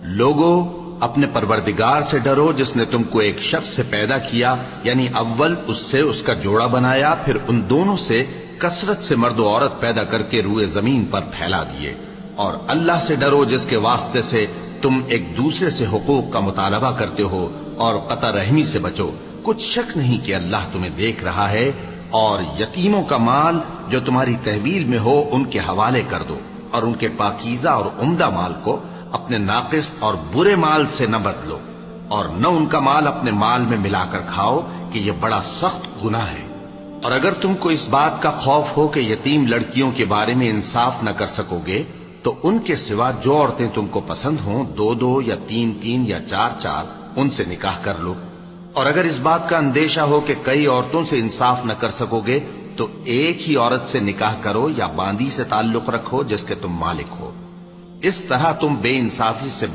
لوگو اپنے پروردگار سے ڈرو جس نے تم کو ایک شخص سے پیدا کیا، یعنی اول اس سے اس کا جوڑا بنایا، پھر ان دونوں سے کثرت سے مرد و عورت پیدا کر کے روئے زمین پر پھیلا دیے۔ اور اللہ سے ڈرو جس کے واسطے سے تم ایک دوسرے سے حقوق کا مطالبہ کرتے ہو، اور قطع رحمی سے بچو، کچھ شک نہیں کہ اللہ تمہیں دیکھ رہا ہے۔ اور یتیموں کا مال جو تمہاری تحویل میں ہو ان کے حوالے کر دو، اور ان کے پاکیزہ اور عمدہ مال کو اپنے ناقص اور برے مال سے نہ بدلو، اور نہ ان کا مال اپنے مال میں ملا کر کھاؤ کہ یہ بڑا سخت گناہ ہے۔ اور اگر تم کو اس بات کا خوف ہو کہ یتیم لڑکیوں کے بارے میں انصاف نہ کر سکو گے تو ان کے سوا جو عورتیں تم کو پسند ہوں، 2 یا 3 یا 4 ان سے نکاح کر لو۔ اور اگر اس بات کا اندیشہ ہو کہ کئی عورتوں سے انصاف نہ کر سکو گے تو ایک ہی عورت سے نکاح کرو یا باندی سے تعلق رکھو جس کے تم مالک ہو۔ اس طرح تم بے انصافی سے